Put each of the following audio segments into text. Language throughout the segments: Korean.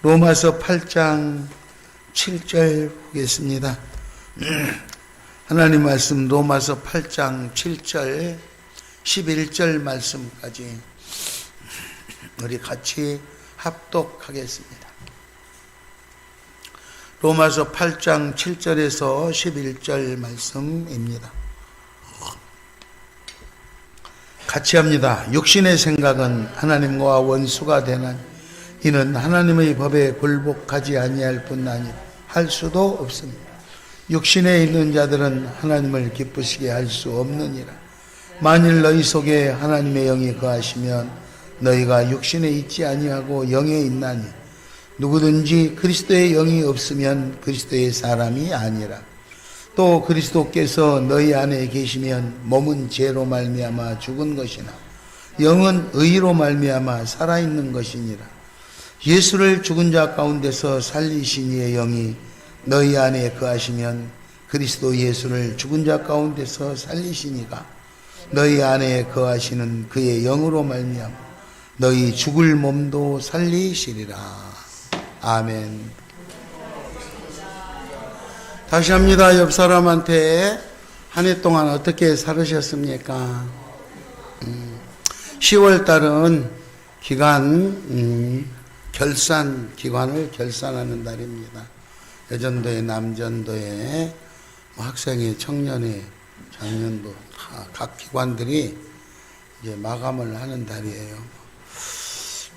로마서 8장 7절 보겠습니다. 하나님 말씀 로마서 8장 7절 11절 말씀까지 우리 같이 합독하겠습니다. 로마서 8장 7절에서 11절 말씀입니다. 같이 합니다. 육신의 생각은 하나님과 원수가 되나니 이는 하나님의 법에 굴복하지 아니할 뿐 아니라 할 수도 없습니다. 육신에 있는 자들은 하나님을 기쁘시게 할 수 없느니라. 만일 너희 속에 하나님의 영이 거하시면 너희가 육신에 있지 아니하고 영에 있나니 누구든지 그리스도의 영이 없으면 그리스도의 사람이 아니라. 또 그리스도께서 너희 안에 계시면 몸은 죄로 말미암아 죽은 것이나 영은 의로 말미암아 살아있는 것이니라. 예수를 죽은 자 가운데서 살리신 이의 영이 너희 안에 거하시면 그리스도 예수를 죽은 자 가운데서 살리시니가 너희 안에 거하시는 그의 영으로 말미암아 너희 죽을 몸도 살리시리라. 아멘. 다시 합니다. 옆 사람한테 한 해 동안 어떻게 살으셨습니까? 10월 달은 결산 기관을 결산하는 달입니다. 여전도회, 남전도회, 학생회, 청년회, 작년도 다 각 기관들이 이제 마감을 하는 달이에요.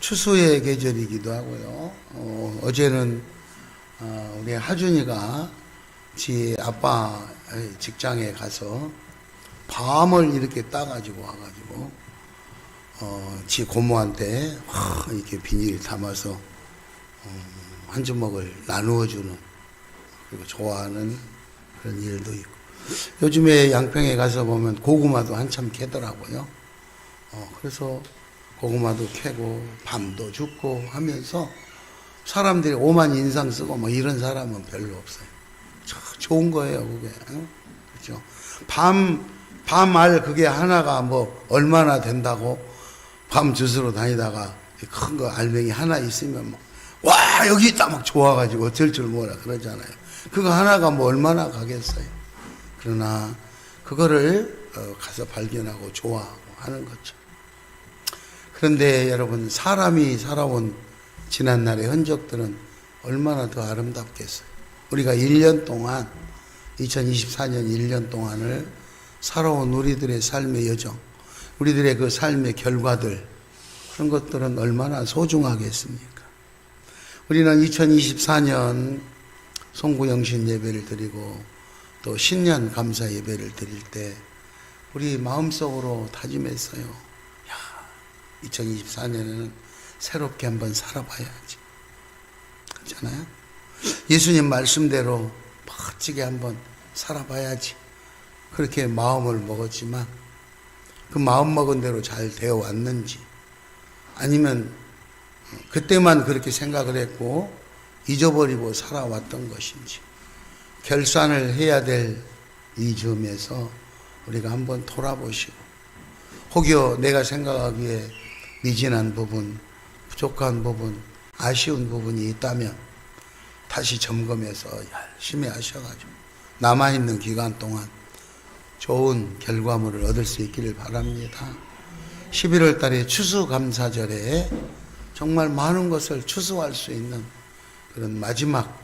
추수의 계절이기도 하고요. 어제는 우리 하준이가 지 아빠 직장에 가서 밤을 이렇게 따가지고 와가지고 지 고모한테 이렇게 비닐 담아서 한 주먹을 나누어주는, 그리고 좋아하는 그런 일도 있고, 요즘에 양평에 가서 보면 고구마도 한참 캐더라고요. 그래서 고구마도 캐고 밤도 죽고 하면서 사람들이 오만 인상 쓰고 뭐 이런 사람은 별로 없어요. 좋은 거예요, 그게. 그렇죠. 밤알 그게 하나가 뭐 얼마나 된다고 밤 주스러 다니다가 큰 거 알맹이 하나 있으면 막, 와, 여기 있다 막 좋아가지고 어쩔 줄 몰라 그러잖아요. 그거 하나가 뭐 얼마나 가겠어요. 그러나 그거를 가서 발견하고 좋아하고 하는 거죠. 그런데 여러분, 사람이 살아온 지난날의 흔적들은 얼마나 더 아름답겠어요. 우리가 1년 동안, 2024년 1년 동안을 살아온 우리들의 삶의 여정, 우리들의 그 삶의 결과들, 그런 것들은 얼마나 소중하겠습니까? 우리는 2024년 송구영신 예배를 드리고 또 신년 감사 예배를 드릴 때 우리 마음속으로 다짐했어요. 야, 2024년에는 새롭게 한번 살아봐야지. 그렇잖아요? 예수님 말씀대로 멋지게 한번 살아봐야지. 그렇게 마음을 먹었지만 그 마음 먹은 대로 잘 되어 왔는지, 아니면 그때만 그렇게 생각을 했고 잊어버리고 살아왔던 것인지, 결산을 해야 될 이 점에서 우리가 한번 돌아보시고, 혹여 내가 생각하기에 미진한 부분, 부족한 부분, 아쉬운 부분이 있다면 다시 점검해서 열심히 하셔가지고 남아있는 기간 동안 좋은 결과물을 얻을 수 있기를 바랍니다. 11월 달에 추수감사절에 정말 많은 것을 추수할 수 있는 그런 마지막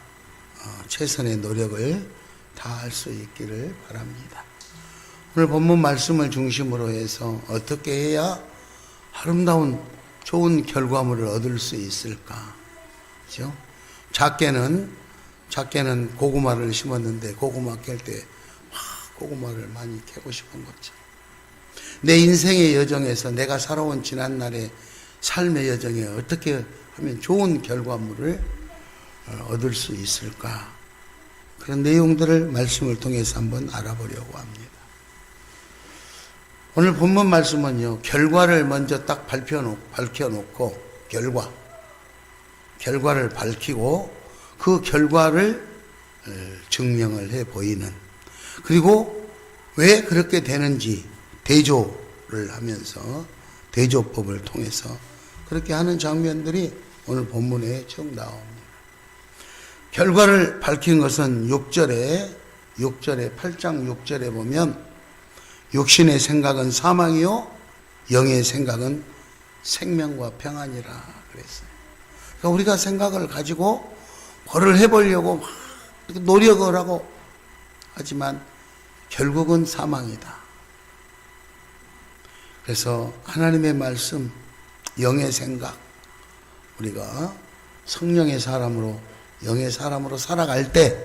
최선의 노력을 다할 수 있기를 바랍니다. 오늘 본문 말씀을 중심으로 해서 어떻게 해야 아름다운 좋은 결과물을 얻을 수 있을까? 그렇죠? 작게는 고구마를 심었는데 고구마 캘 때 고구마를 많이 캐고 싶은 거죠. 내 인생의 여정에서 내가 살아온 지난날의 삶의 여정에 어떻게 하면 좋은 결과물을 얻을 수 있을까? 그런 내용들을 말씀을 통해서 한번 알아보려고 합니다. 오늘 본문 말씀은요, 결과를 먼저 딱 밝혀놓고 결과를 밝히고 그 결과를 증명을 해 보이는, 그리고 왜 그렇게 되는지 대조를 하면서 대조법을 통해서 그렇게 하는 장면들이 오늘 본문에 쭉 나옵니다. 결과를 밝힌 것은 8장 6절에 보면 육신의 생각은 사망이요 영의 생각은 생명과 평안이라 그랬어요. 그러니까 우리가 생각을 가지고 뭐를 해보려고 막 노력을 하고 하지만 결국은 사망이다. 그래서 하나님의 말씀, 영의 생각, 우리가 성령의 사람으로 영의 사람으로 살아갈 때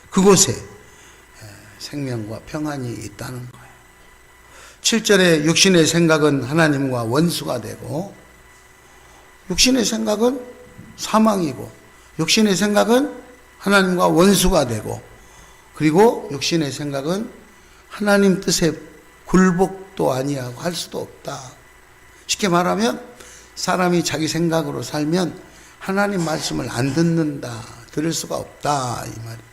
그곳에 생명과 평안이 있다는 거예요. 7절에 육신의 생각은 하나님과 원수가 되고, 육신의 생각은 사망이고, 육신의 생각은 하나님과 원수가 되고, 그리고 육신의 생각은 하나님 뜻에 굴복도 아니하고 할 수도 없다. 쉽게 말하면 사람이 자기 생각으로 살면 하나님 말씀을 안 듣는다, 들을 수가 없다 이 말이죠.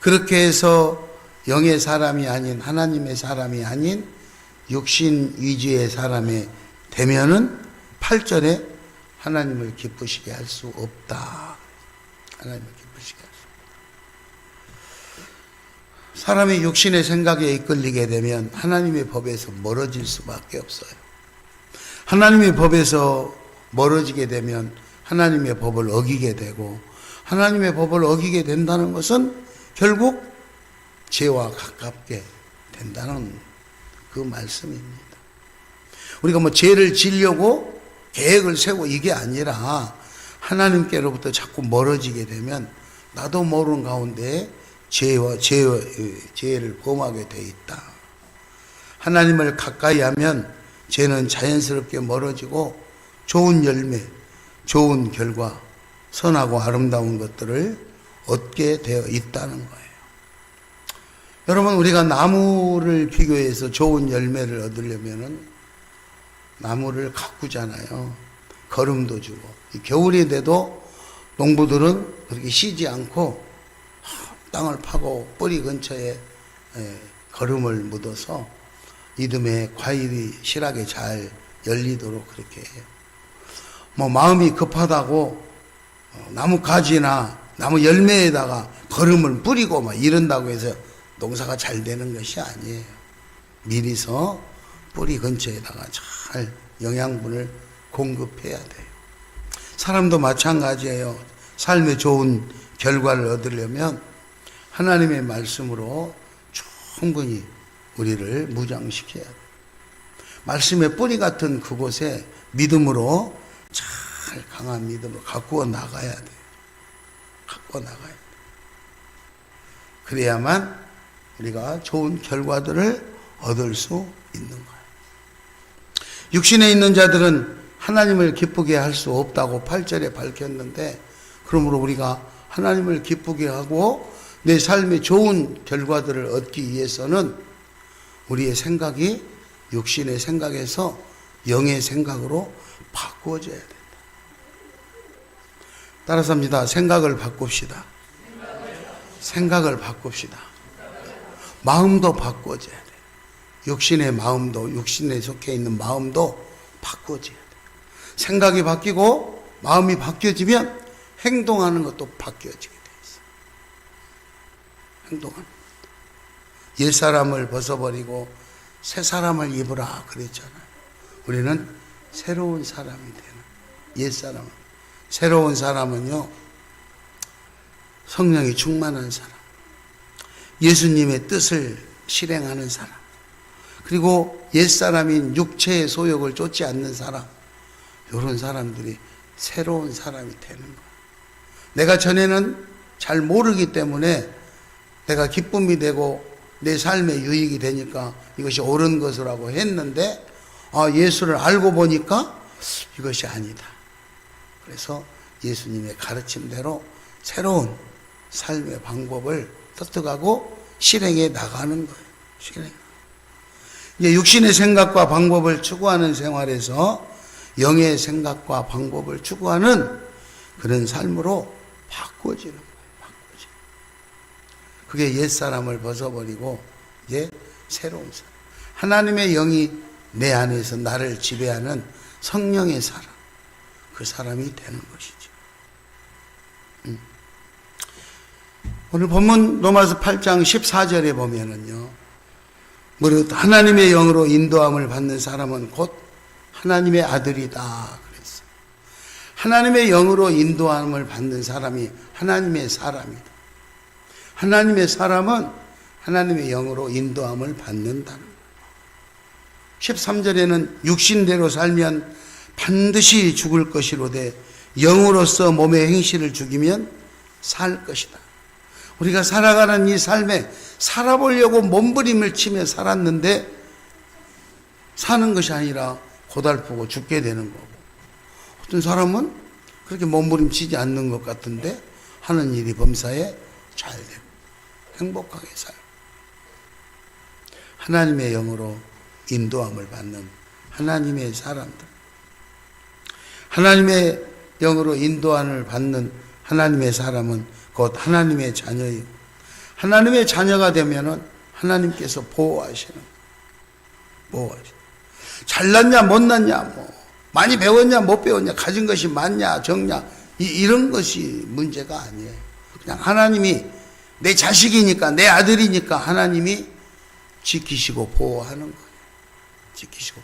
그렇게 해서 영의 사람이 아닌 하나님의 사람이 아닌 육신 위주의 사람이 되면은 8절에 하나님을 기쁘시게 할 수 없다. 하나님을 기쁘시게 할 수 없다. 사람이 육신의 생각에 이끌리게 되면 하나님의 법에서 멀어질 수밖에 없어요. 하나님의 법에서 멀어지게 되면 하나님의 법을 어기게 되고, 하나님의 법을 어기게 된다는 것은 결국 죄와 가깝게 된다는 그 말씀입니다. 우리가 뭐 죄를 지려고 계획을 세우고 이게 아니라 하나님께로부터 자꾸 멀어지게 되면 나도 모르는 가운데 죄를 범하게 돼 있다. 하나님을 가까이 하면 죄는 자연스럽게 멀어지고 좋은 열매, 좋은 결과, 선하고 아름다운 것들을 얻게 되어 있다는 거예요. 여러분, 우리가 나무를 비교해서 좋은 열매를 얻으려면은 나무를 가꾸잖아요. 거름도 주고. 겨울이 돼도 농부들은 그렇게 쉬지 않고 땅을 파고 뿌리 근처에 거름을 묻어서 이듬해 과일이 실하게 잘 열리도록 그렇게 해요. 뭐 마음이 급하다고 나무 가지나 나무 열매에다가 거름을 뿌리고 막 이런다고 해서 농사가 잘 되는 것이 아니에요. 미리서 뿌리 근처에다가 잘 영양분을 공급해야 돼요. 사람도 마찬가지예요. 삶에 좋은 결과를 얻으려면 하나님의 말씀으로 충분히 우리를 무장시켜야 돼요. 말씀의 뿌리 같은 그곳에 믿음으로 잘 강한 믿음으로 가꾸어 나가야 돼요. 가꾸어 나가야 돼요. 그래야만 우리가 좋은 결과들을 얻을 수 있는 거예요. 육신에 있는 자들은 하나님을 기쁘게 할 수 없다고 8절에 밝혔는데, 그러므로 우리가 하나님을 기쁘게 하고 내 삶에 좋은 결과들을 얻기 위해서는 우리의 생각이 육신의 생각에서 영의 생각으로 바꾸어져야 된다. 따라서 합니다. 생각을 바꿉시다. 생각을 바꿉시다. 마음도 바꿔줘야 돼요. 육신의 마음도, 육신에 속해 있는 마음도 바꿔줘야 돼요. 생각이 바뀌고 마음이 바뀌어지면 행동하는 것도 바뀌어지게 돼 있어요. 행동하는 것. 옛사람을 벗어버리고 새 사람을 입으라 그랬잖아요. 우리는 새로운 사람이 되는, 옛사람은. 새로운 사람은요, 성령이 충만한 사람, 예수님의 뜻을 실행하는 사람, 그리고 옛사람인 육체의 소욕을 쫓지 않는 사람, 이런 사람들이 새로운 사람이 되는 거예요. 내가 전에는 잘 모르기 때문에 내가 기쁨이 되고 내 삶에 유익이 되니까 이것이 옳은 것이라고 했는데, 예수를 알고 보니까 이것이 아니다. 그래서 예수님의 가르침대로 새로운 삶의 방법을 터득하고 실행해 나가는 거예요. 실행. 이제 육신의 생각과 방법을 추구하는 생활에서 영의 생각과 방법을 추구하는 그런 삶으로 바꿔지는 거예요. 바꿔지는. 그게 옛사람을 벗어버리고 이제 새로운 사람. 하나님의 영이 내 안에서 나를 지배하는 성령의 사람. 그 사람이 되는 것이죠. 오늘 본문 로마서 8장 14절에 보면은요, 무릇 하나님의 영으로 인도함을 받는 사람은 곧 하나님의 아들이다 그랬어요. 하나님의 영으로 인도함을 받는 사람이 하나님의 사람이다. 하나님의 사람은 하나님의 영으로 인도함을 받는다. 13절에는 육신대로 살면 반드시 죽을 것이로되 영으로서 몸의 행실을 죽이면 살 것이다. 우리가 살아가는 이 삶에 살아보려고 몸부림을 치며 살았는데 사는 것이 아니라 고달프고 죽게 되는 거고, 어떤 사람은 그렇게 몸부림치지 않는 것 같은데 하는 일이 범사에 잘 되고 행복하게 살고, 하나님의 영으로 인도함을 받는 하나님의 사람들, 하나님의 영으로 인도함을 받는 하나님의 사람은 곧 하나님의 자녀이고, 하나님의 자녀가 되면은 하나님께서 보호하시는, 잘났냐 못났냐, 많이 배웠냐 못 배웠냐, 가진 것이 많냐 적냐, 이런 것이 문제가 아니에요. 그냥 하나님이 내 자식이니까, 내 아들이니까 하나님이 지키시고 보호하는 거예요. 지키시고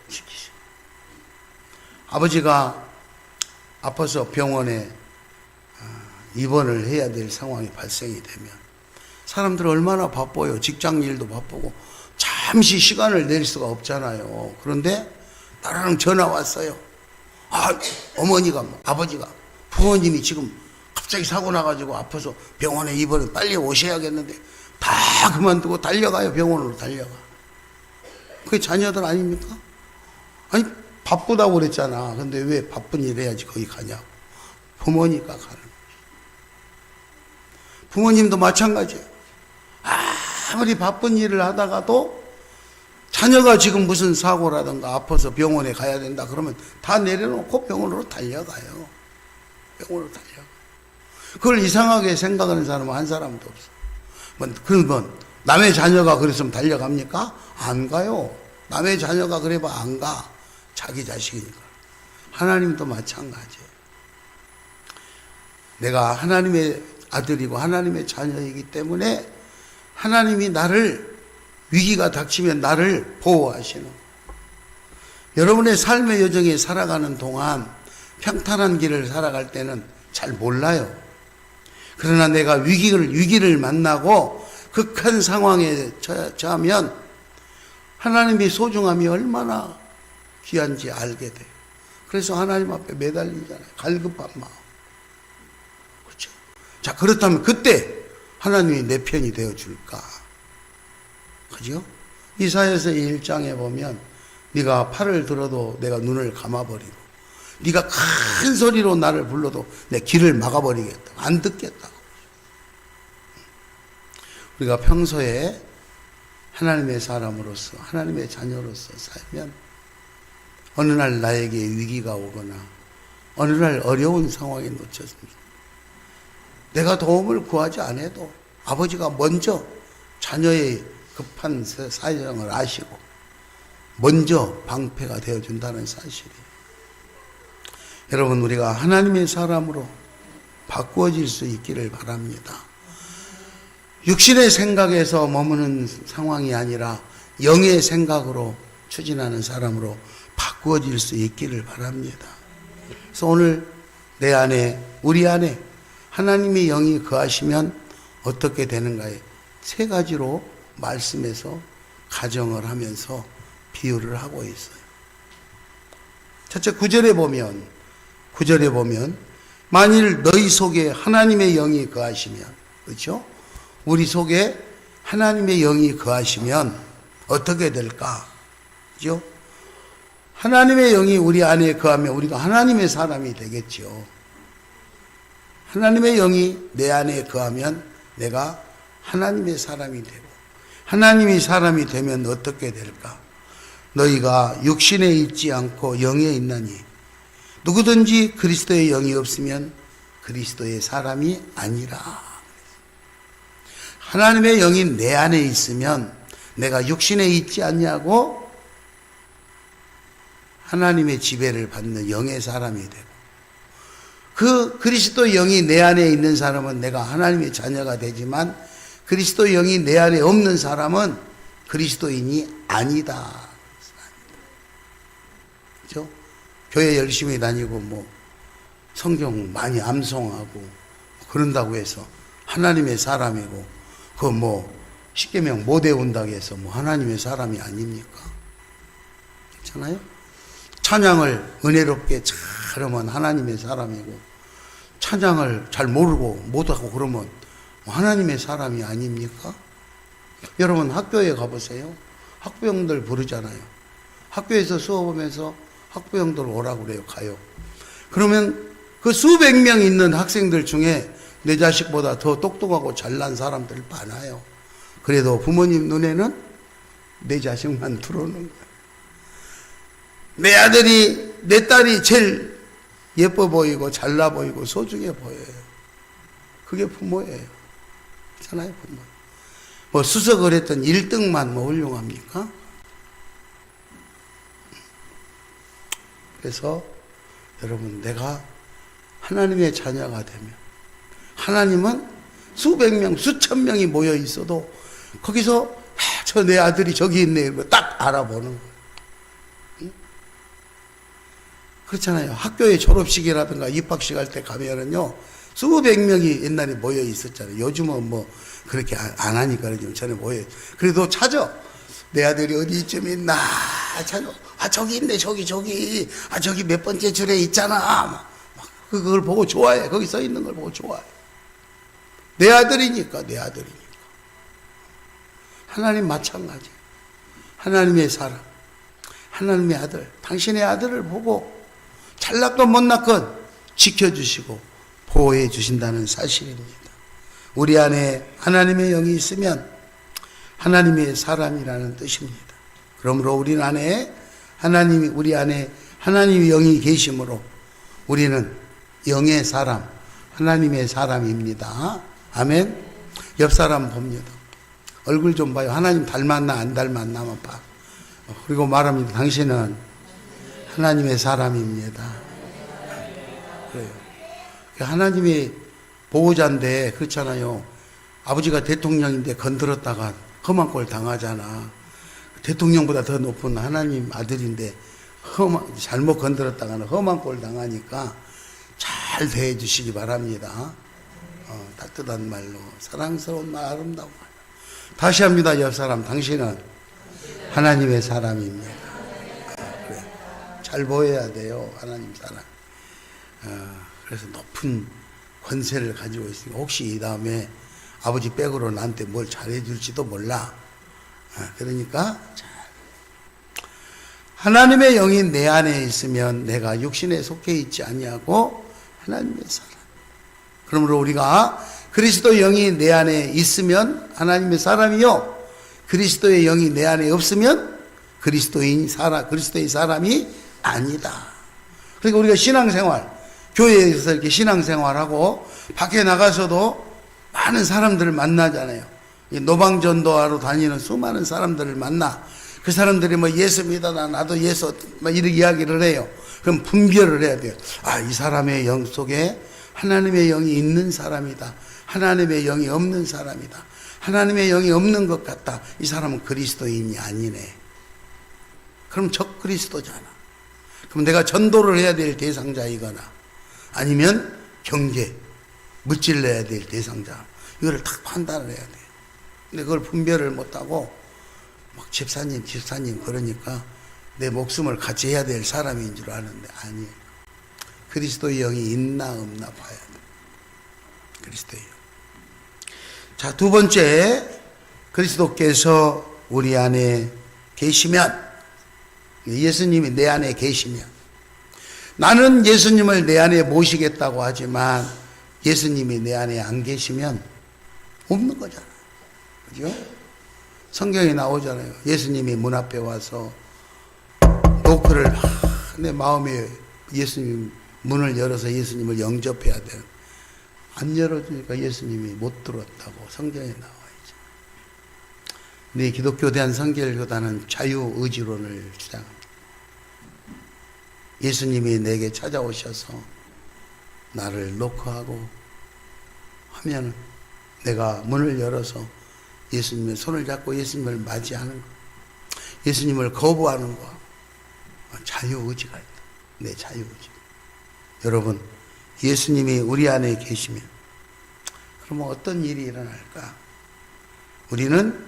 지키시고. 아버지가 아파서 병원에 입원을 해야 될 상황이 발생이 되면 사람들 얼마나 바빠요. 직장 일도 바쁘고 잠시 시간을 낼 수가 없잖아요. 그런데 나랑 전화 왔어요. 어머니가, 아버지가, 부모님이 지금 갑자기 사고 나가지고 아파서 병원에 입원해 빨리 오셔야겠는데 다 그만두고 달려가요. 병원으로 달려가. 그게 자녀들 아닙니까? 아니, 바쁘다고 그랬잖아. 근데 왜 바쁜 일 해야지 거기 가냐고. 부모니까 가는 거지. 부모님도 마찬가지예요. 아무리 바쁜 일을 하다가도 자녀가 지금 무슨 사고라든가 아파서 병원에 가야 된다 그러면 다 내려놓고 병원으로 달려가요. 병원으로 달려가. 그걸 이상하게 생각하는 사람은 한 사람도 없어. 그러면 남의 자녀가 그랬으면 달려갑니까? 안 가요. 남의 자녀가 그래봐 안 가. 자기 자식이니까. 하나님도 마찬가지예요. 내가 하나님의 아들이고 하나님의 자녀이기 때문에 하나님이 나를, 위기가 닥치면 나를 보호하시는, 여러분의 삶의 여정에 살아가는 동안 평탄한 길을 살아갈 때는 잘 몰라요. 그러나 내가 위기를 만나고 극한 상황에 처하면 하나님의 소중함이 얼마나 귀한지 알게 돼요. 그래서 하나님 앞에 매달리잖아요. 갈급한 마음. 그렇죠? 자, 그렇다면 그때 하나님이 내 편이 되어줄까? 그죠? 이사야서 1장에 보면 네가 팔을 들어도 내가 눈을 감아버리고 네가 큰 소리로 나를 불러도 내 귀를 막아버리겠다. 안 듣겠다고. 우리가 평소에 하나님의 사람으로서, 하나님의 자녀로서 살면 어느 날 나에게 위기가 오거나 어느 날 어려운 상황에 놓쳤습니다. 내가 도움을 구하지 않아도 아버지가 먼저 자녀의 급한 사정을 아시고 먼저 방패가 되어준다는 사실이에요. 여러분, 우리가 하나님의 사람으로 바꾸어질 수 있기를 바랍니다. 육신의 생각에서 머무는 상황이 아니라 영의 생각으로 추진하는 사람으로 바꾸어질 수 있기를 바랍니다. 그래서 오늘 내 안에, 우리 안에 하나님의 영이 거하시면 어떻게 되는가에 세 가지로 말씀에서 가정을 하면서 비유를 하고 있어요. 첫째, 9절에 보면 만일 너희 속에 하나님의 영이 거하시면, 그렇죠? 우리 속에 하나님의 영이 거하시면 어떻게 될까? 그렇죠? 하나님의 영이 우리 안에 거하면 우리가 하나님의 사람이 되겠죠. 하나님의 영이 내 안에 거하면 내가 하나님의 사람이 되고, 하나님이 사람이 되면 어떻게 될까? 너희가 육신에 있지 않고 영에 있나니 누구든지 그리스도의 영이 없으면 그리스도의 사람이 아니라. 하나님의 영이 내 안에 있으면 내가 육신에 있지 않냐고 하나님의 지배를 받는 영의 사람이 되고, 그 그리스도 영이 내 안에 있는 사람은 내가 하나님의 자녀가 되지만, 그리스도 영이 내 안에 없는 사람은 그리스도인이 아니다. 그렇죠? 교회 열심히 다니고 뭐 성경 많이 암송하고 그런다고 해서 하나님의 사람이고, 그 뭐 십계명 못 외운다고 해서 뭐 하나님의 사람이 아닙니까? 그렇잖아요? 찬양을 은혜롭게 잘하면 하나님의 사람이고, 찬양을 잘 모르고 못하고 그러면 하나님의 사람이 아닙니까? 여러분 학교에 가보세요. 학부형들 부르잖아요. 학교에서 수업하면서 학부형들 오라고 그래요. 가요. 그러면 그 수백 명 있는 학생들 중에 내 자식보다 더 똑똑하고 잘난 사람들 많아요. 그래도 부모님 눈에는 내 자식만 들어오는 거예요. 내 아들이, 내 딸이 제일 예뻐 보이고 잘나 보이고 소중해 보여요. 그게 부모예요. 그렇잖아요, 부모. 뭐 수석을 했던 1등만 뭐 훌륭합니까? 그래서 여러분, 내가 하나님의 자녀가 되면, 하나님은 수백 명, 수천 명이 모여 있어도 거기서 저 내 아들이 저기 있네 딱 알아보는 거예요. 그렇잖아요. 학교에 졸업식이라든가 입학식 할 때 가면은요, 수백 명이 옛날에 모여 있었잖아요. 요즘은 뭐 그렇게 안 하니까 그러죠. 전에 모여. 그래도 찾아. 내 아들이 어디쯤 있나 찾아. 아, 저기 있네, 저기. 아, 저기 몇 번째 줄에 있잖아. 그걸 보고 좋아해. 거기 써 있는 걸 보고 좋아해. 내 아들이니까. 하나님 마찬가지. 하나님의 사람, 하나님의 아들, 당신의 아들을 보고 잘났건 못났건 지켜주시고 보호해 주신다는 사실입니다. 우리 안에 하나님의 영이 있으면 하나님의 사람이라는 뜻입니다. 그러므로 우리 안에 우리 안에 하나님의 영이 계심으로 우리는 영의 사람, 하나님의 사람입니다. 아멘. 옆 사람 봅니다. 얼굴 좀 봐요. 하나님 닮았나 안 닮았나만 봐. 그리고 말합니다. 당신은 하나님의 사람입니다. 그래요. 하나님의 보호자인데 그렇잖아요. 아버지가 대통령인데 건드렸다가 험한 꼴 당하잖아. 대통령보다 더 높은 하나님 아들인데 잘못 건드렸다가는 험한 꼴 당하니까 잘 대해 주시기 바랍니다. 따뜻한 말로, 사랑스러운 말, 아름다운 말. 다시 합니다. 옆 사람, 당신은 하나님의 사람입니다. 그래. 잘 보여야 돼요. 하나님 사람. 그래서 높은 권세를 가지고 있으니까 혹시 이 다음에 아버지 백으로 나한테 뭘 잘해줄지도 몰라. 그러니까 하나님의 영이 내 안에 있으면 내가 육신에 속해 있지 아니하고 하나님의 사람. 그러므로 우리가 그리스도 영이 내 안에 있으면 하나님의 사람이요, 그리스도의 영이 내 안에 없으면 그리스도의 사람이 아니다. 그러니까 우리가 신앙생활, 교회에서 이렇게 신앙생활하고 밖에 나가서도 많은 사람들을 만나잖아요. 노방전도하러 다니는 수많은 사람들을 만나. 그 사람들이 뭐 예수 믿어, 나도 예수, 막 이런 이야기를 해요. 그럼 분별을 해야 돼요. 아, 이 사람의 영 속에 하나님의 영이 있는 사람이다. 하나님의 영이 없는 사람이다. 하나님의 영이 없는 것 같다. 이 사람은 그리스도인이 아니네. 그럼 적그리스도잖아. 그럼 내가 전도를 해야 될 대상자이거나 아니면 경계, 무찔러야 될 대상자, 이거를 딱 판단을 해야 돼. 근데 그걸 분별을 못하고 막 집사님 그러니까 내 목숨을 같이 해야 될 사람인 줄 아는데 아니에요. 그리스도의 영이 있나 없나 봐야 돼. 그리스도의 영. 자, 두 번째, 그리스도께서 우리 안에 계시면, 예수님이 내 안에 계시면, 나는 예수님을 내 안에 모시겠다고 하지만 예수님이 내 안에 안 계시면 없는 거잖아. 그죠? 성경에 나오잖아요. 예수님이 문 앞에 와서 노크를 내 마음에 예수님 문을 열어서 예수님을 영접해야 돼. 안 열어주니까 예수님이 못 들었다고 성경에 나와 있죠. 네, 기독교 대한 성결교단은 자유의지론을 주장합니다. 예수님이 내게 찾아오셔서 나를 노크하고 하면 내가 문을 열어서 예수님의 손을 잡고 예수님을 맞이하는 것, 예수님을 거부하는 것, 자유의지가 있다. 내 자유의지. 여러분, 예수님이 우리 안에 계시면 그러면 어떤 일이 일어날까? 우리는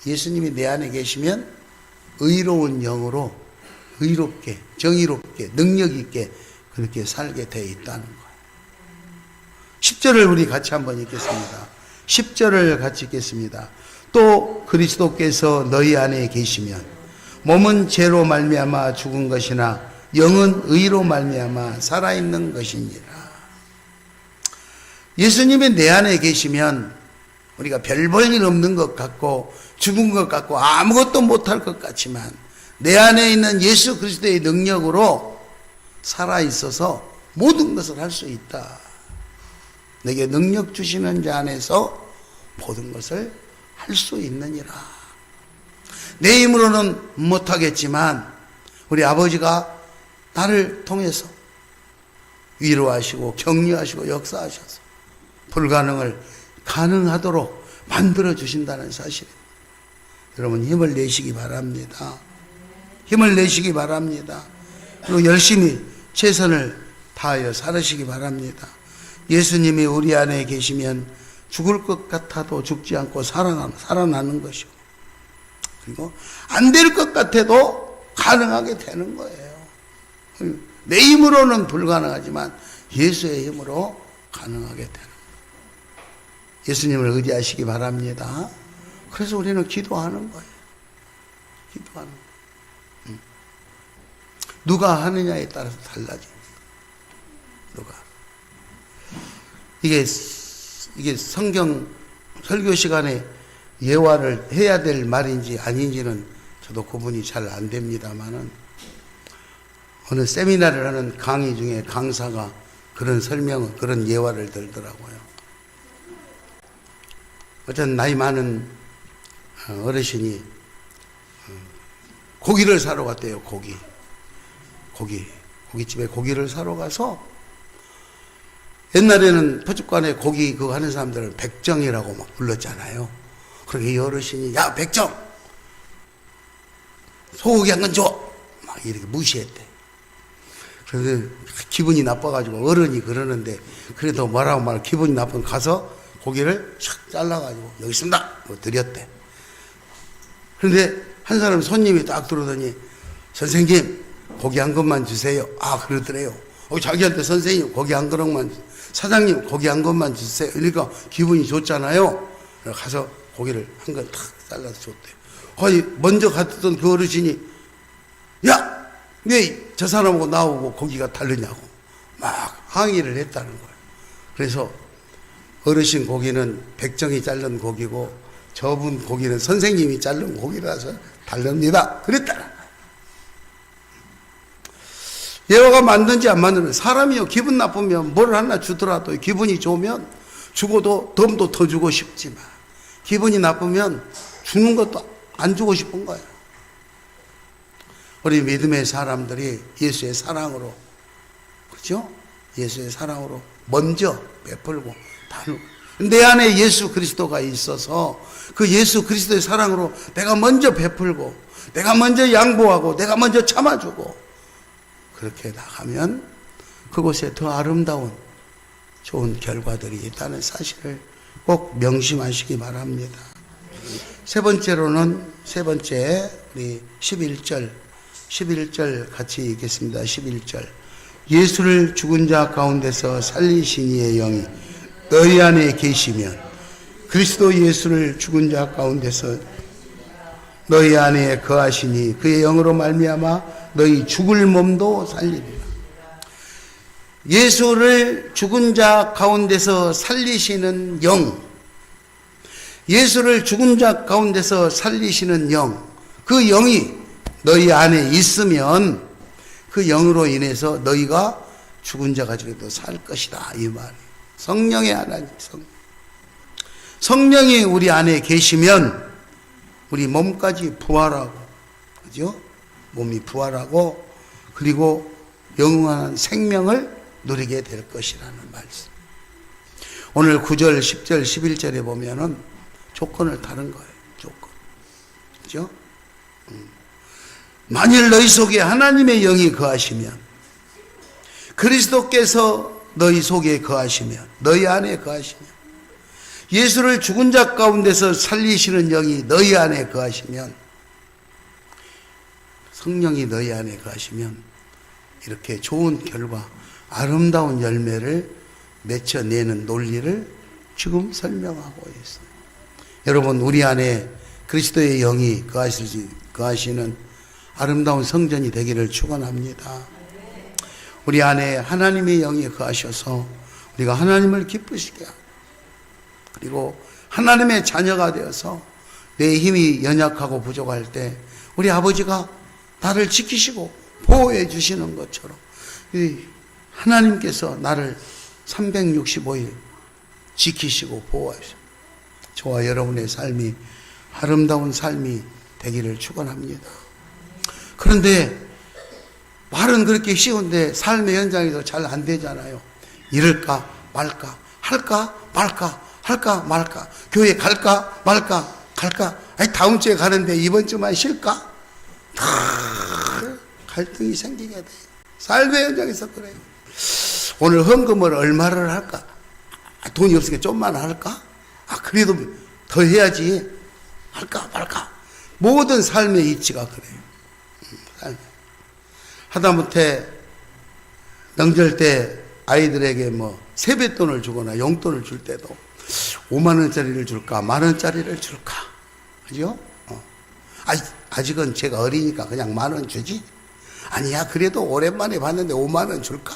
예수님이 내 안에 계시면 의로운 영으로 의롭게, 정의롭게, 능력 있게 그렇게 살게 되어 있다는 거예요. 10절을 우리 같이 한번 읽겠습니다. 10절을 같이 읽겠습니다. 또 그리스도께서 너희 안에 계시면 몸은 죄로 말미암아 죽은 것이나 영은 의로 말미암아 살아있는 것이니라. 예수님이 내 안에 계시면 우리가 별 볼 일 없는 것 같고 죽은 것 같고 아무것도 못할 것 같지만 내 안에 있는 예수 그리스도의 능력으로 살아있어서 모든 것을 할 수 있다. 내게 능력 주시는 자 안에서 모든 것을 할 수 있느니라. 내 힘으로는 못하겠지만 우리 아버지가 나를 통해서 위로하시고 격려하시고 역사하셔서 불가능을 가능하도록 만들어 주신다는 사실입니다. 여러분 힘을 내시기 바랍니다. 힘을 내시기 바랍니다. 그리고 열심히 최선을 다하여 살으시기 바랍니다. 예수님이 우리 안에 계시면 죽을 것 같아도 죽지 않고 살아나는 것이고, 그리고 안 될 것 같아도 가능하게 되는 거예요. 내 힘으로는 불가능하지만 예수의 힘으로 가능하게 되는 거예요. 예수님을 의지하시기 바랍니다. 그래서 우리는 기도하는 거예요. 기도하는 거예요. 누가 하느냐에 따라서 달라집니다. 누가. 이게 성경 설교 시간에 예화를 해야 될 말인지 아닌지는 저도 구분이 잘 안 됩니다만은 어느 세미나를 하는 강의 중에 강사가 그런 설명을, 그런 예화를 들더라고요. 어떤 나이 많은 어르신이 고기를 사러 갔대요. 고깃집에 고기를 사러 가서 옛날에는 포죽관에 고기 그거 하는 사람들은 백정이라고 막 불렀잖아요. 그러게 이 어르신이 야 백정 소고기 한 건 줘 막 이렇게 무시했대. 그래서 기분이 나빠가지고 어른이 그러는데 그래도 뭐라고 말 기분이 나쁜 가서 고기를 촥 잘라가지고 여기 있습니다 드렸대. 그런데 한 사람 손님이 딱 들어오더니 선생님 고기 한 것만 주세요. 아 그러더래요. 자기한테 선생님 고기 한 그릇만, 사장님 고기 한 것만 주세요. 그러니까 기분이 좋잖아요. 가서 고기를 한 건 탁 잘라서 줬대요. 거의 먼저 갔던 그 어르신이 야! 왜 저 사람하고 나오고 고기가 다르냐고 막 항의를 했다는 거예요. 그래서 어르신 고기는 백정이 자른 고기고 저분 고기는 선생님이 자른 고기라서 다릅니다. 그랬다는 거예요. 예화가 맞는지 안 맞는지 사람이요 기분 나쁘면 뭘 하나 주더라도 기분이 좋으면 죽어도 덤도 더 주고 싶지만 기분이 나쁘면 주는 것도 안 주고 싶은 거예요. 우리 믿음의 사람들이 예수의 사랑으로, 그렇죠? 예수의 사랑으로 먼저 베풀고 내 안에 예수 그리스도가 있어서 그 예수 그리스도의 사랑으로 내가 먼저 베풀고 내가 먼저 양보하고 내가 먼저 참아주고 그렇게 나가면 그곳에 더 아름다운 좋은 결과들이 있다는 사실을 꼭 명심하시기 바랍니다. 세 번째 우리 11절 같이 읽겠습니다. 11절 예수를 죽은 자 가운데서 살리신 이의 영이 너희 안에 계시면 그리스도 예수를 죽은 자 가운데서 너희 안에 거하시니 그의 영으로 말미암아 너희 죽을 몸도 살리리라. 예수를 죽은 자 가운데서 살리시는 영, 예수를 죽은 자 가운데서 살리시는 영, 그 영이 너희 안에 있으면 그 영으로 인해서 너희가 죽은 자 가지고도 살 것이다 이 말이에요. 성령의 하나님, 성령이 우리 안에 계시면 우리 몸까지 부활하고, 그죠? 몸이 부활하고 그리고 영원한 생명을 누리게 될 것이라는 말씀. 오늘 9절, 10절, 11절에 보면은 조건을 다른 거예요. 조건. 그죠? 만일 너희 속에 하나님의 영이 거하시면, 그리스도께서 너희 속에 거하시면, 너희 안에 거하시면, 예수를 죽은 자 가운데서 살리시는 영이 너희 안에 거하시면, 성령이 너희 안에 거하시면 이렇게 좋은 결과, 아름다운 열매를 맺혀내는 논리를 지금 설명하고 있어요. 여러분, 우리 안에 그리스도의 영이 거하시는 아름다운 성전이 되기를 축원합니다. 우리 안에 하나님의 영이 거하셔서 우리가 하나님을 기쁘시게 하고, 그리고 하나님의 자녀가 되어서 내 힘이 연약하고 부족할 때 우리 아버지가 나를 지키시고 보호해 주시는 것처럼 하나님께서 나를 365일 지키시고 보호하시고, 저와 여러분의 삶이 아름다운 삶이 되기를 축원합니다. 그런데 말은 그렇게 쉬운데 삶의 현장에서 잘 안 되잖아요. 이럴까 말까, 할까 말까, 할까 말까, 교회 갈까 말까, 갈까, 아니 다음 주에 가는데 이번 주만 쉴까? 다 갈등이 생기게 돼. 삶의 현장에서 그래요. 오늘 헌금을 얼마를 할까? 돈이 없으니까 좀만 할까? 그래도 더 해야지. 할까 말까. 모든 삶의 이치가 그래요. 하다못해 명절 때 아이들에게 세뱃돈을 주거나 용돈을 줄 때도 5만 원짜리를 줄까, 만 원짜리를 줄까, 그죠? 아직은 제가 어리니까 그냥 만 원 주지? 아니야, 그래도 오랜만에 봤는데 5만 원 줄까?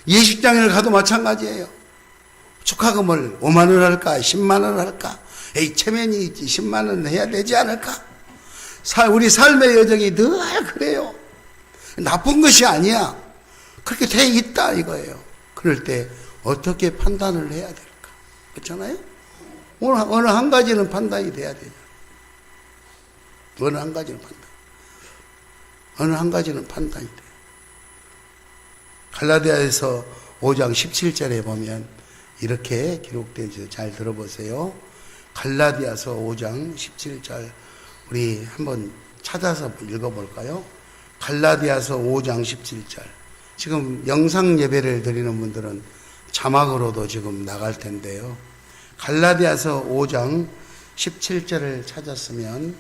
예식장을 가도 마찬가지예요. 축하금을 5만 원 할까, 10만 원 할까? 에이, 체면이 있지, 10만 원 해야 되지 않을까? 우리 삶의 여정이 늘 그래요. 나쁜 것이 아니야. 그렇게 돼 있다 이거예요. 그럴 때 어떻게 판단을 해야 될까? 그렇잖아요? 어느 한 가지는 판단이 돼야 되죠. 어느 한 가지는 판단이 돼요. 갈라디아에서 5장 17절에 보면 이렇게 기록되어 있어요. 잘 들어보세요. 갈라디아서 5장 17절 우리 한번 찾아서 읽어볼까요? 갈라디아서 5장 17절. 지금 영상 예배를 드리는 분들은 자막으로도 지금 나갈 텐데요. 갈라디아서 5장 17절을 찾았으면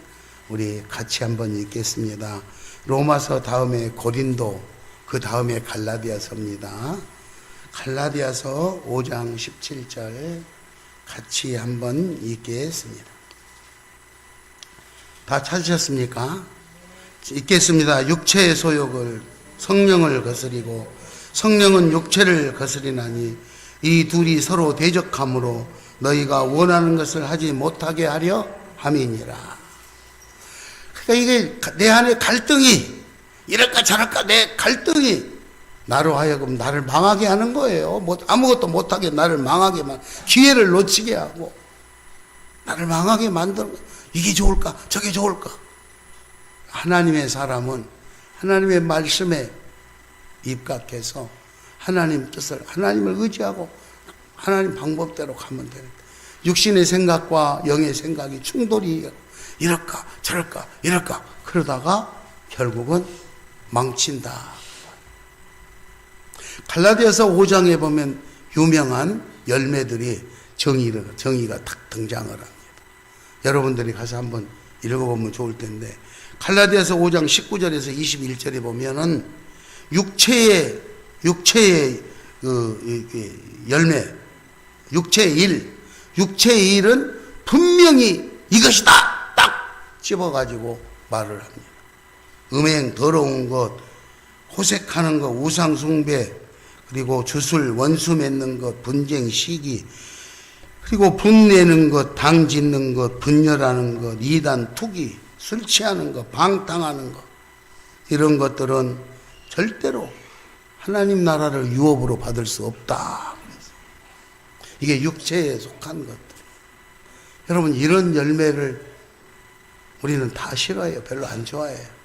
우리 같이 한번 읽겠습니다. 로마서 다음에 고린도, 그 다음에 갈라디아서입니다. 갈라디아서 5장 17절 같이 한번 읽겠습니다. 다 찾으셨습니까? 읽겠습니다. 육체의 소욕을 성령을 거스리고 성령은 육체를 거스리나니 이 둘이 서로 대적함으로 너희가 원하는 것을 하지 못하게 하려 함이니라. 그러니까 이게 내 안에 갈등이, 이럴까 저럴까 내 갈등이 나로 하여금 나를 망하게 하는 거예요. 아무것도 못하게 나를 망하게 기회를 놓치게 하고 나를 망하게 만드는 거예요. 이게 좋을까 저게 좋을까. 하나님의 사람은 하나님의 말씀에 입각해서 하나님 뜻을, 하나님을 의지하고 하나님 방법대로 가면 되는 거예요. 육신의 생각과 영의 생각이 충돌이, 이럴까 저럴까 이럴까, 그러다가 결국은 망친다. 갈라디아서 5장에 보면 유명한 열매들이 정의가 탁 등장을 합니다. 여러분들이 가서 한번 읽어보면 좋을 텐데, 갈라디아서 5장 19절에서 21절에 보면은 육체의 열매, 육체의 일은 분명히 이것이다 딱 집어가지고 말을 합니다. 음행, 더러운 것, 호색하는 것, 우상 숭배, 그리고 주술, 원수 맺는 것, 분쟁, 시기, 그리고 분내는 것, 당 짓는 것, 분열하는 것, 이단, 투기, 술 취하는 것, 방탕하는 것, 이런 것들은 절대로 하나님 나라를 유업으로 받을 수 없다. 이게 육체에 속한 것들. 여러분, 이런 열매를 우리는 다 싫어해요. 별로 안 좋아해요.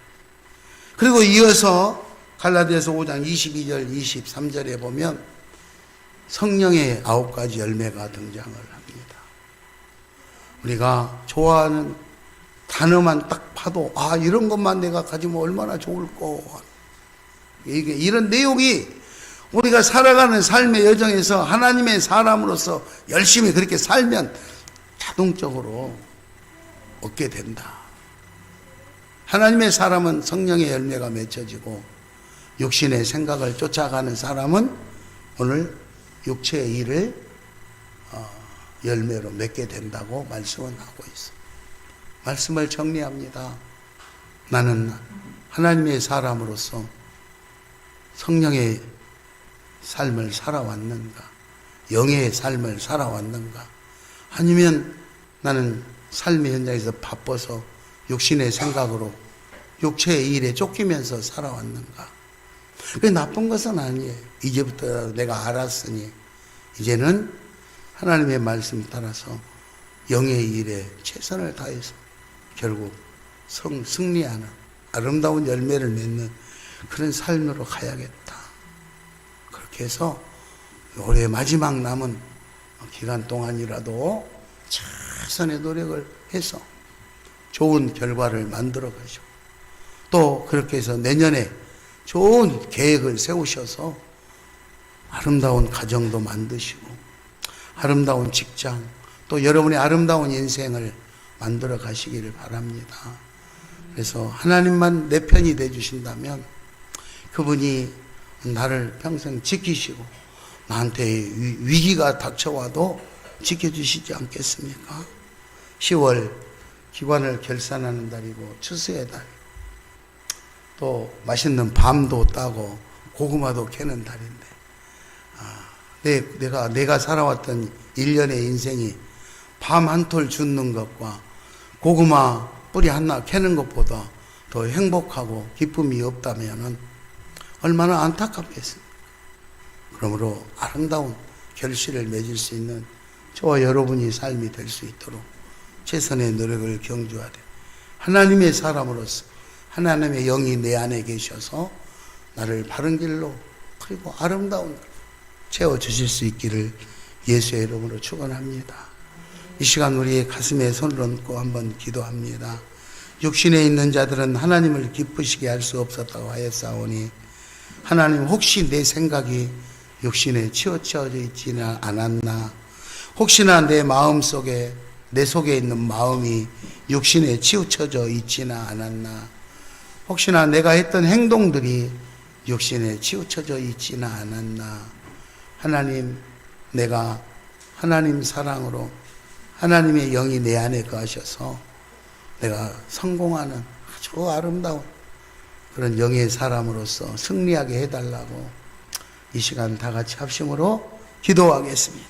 그리고 이어서 갈라디아서 5장 22절 23절에 보면 성령의 9가지 열매가 등장을 합니다. 우리가 좋아하는 단어만 딱 봐도 이런 것만 내가 가지면 얼마나 좋을까. 이런 내용이 우리가 살아가는 삶의 여정에서 하나님의 사람으로서 열심히 그렇게 살면 자동적으로 얻게 된다. 하나님의 사람은 성령의 열매가 맺혀지고 육신의 생각을 쫓아가는 사람은 오늘 육체의 일을 열매로 맺게 된다고 말씀은 하고 있습니다. 말씀을 정리합니다. 나는 하나님의 사람으로서 성령의 삶을 살아왔는가? 영의 삶을 살아왔는가? 아니면 나는 삶의 현장에서 바빠서 육신의 생각으로 육체의 일에 쫓기면서 살아왔는가? 그게 나쁜 것은 아니에요. 이제부터 내가 알았으니 이제는 하나님의 말씀 따라서 영의 일에 최선을 다해서 결국 승리하는 아름다운 열매를 맺는 그런 삶으로 가야겠다. 그렇게 해서 올해 마지막 남은 기간 동안이라도 최선의 노력을 해서 좋은 결과를 만들어 가시고 또 그렇게 해서 내년에 좋은 계획을 세우셔서 아름다운 가정도 만드시고 아름다운 직장 또 여러분의 아름다운 인생을 만들어 가시기를 바랍니다. 그래서 하나님만 내 편이 돼 주신다면 그분이 나를 평생 지키시고 나한테 위기가 닥쳐와도 지켜주시지 않겠습니까? 10월 기관을 결산하는 달이고 추수의 달, 또 맛있는 밤도 따고 고구마도 캐는 달인데 내가 살아왔던 1년의 인생이 밤 한 톨 줍는 것과 고구마 뿌리 하나 캐는 것보다 더 행복하고 기쁨이 없다면 얼마나 안타깝겠습니까? 그러므로 아름다운 결실을 맺을 수 있는 저와 여러분이 삶이 될 수 있도록 최선의 노력을 경주하되 하나님의 사람으로서 하나님의 영이 내 안에 계셔서 나를 바른 길로 그리고 아름다운 길로 채워주실 수 있기를 예수의 이름으로 축원합니다. 이 시간 우리의 가슴에 손을 얹고 한번 기도합니다. 육신에 있는 자들은 하나님을 기쁘시게 할 수 없었다고 하였사오니 하나님 혹시 내 생각이 육신에 치우쳐져 있지는 않았나? 혹시나 내 마음속에 내 속에 있는 마음이 육신에 치우쳐져 있지는 않았나? 혹시나 내가 했던 행동들이 육신에 치우쳐져 있지는 않았나? 하나님, 내가 하나님 사랑으로 하나님의 영이 내 안에 거하셔서 내가 성공하는 아주 아름다운 그런 영의 사람으로서 승리하게 해달라고 이 시간 다 같이 합심으로 기도하겠습니다.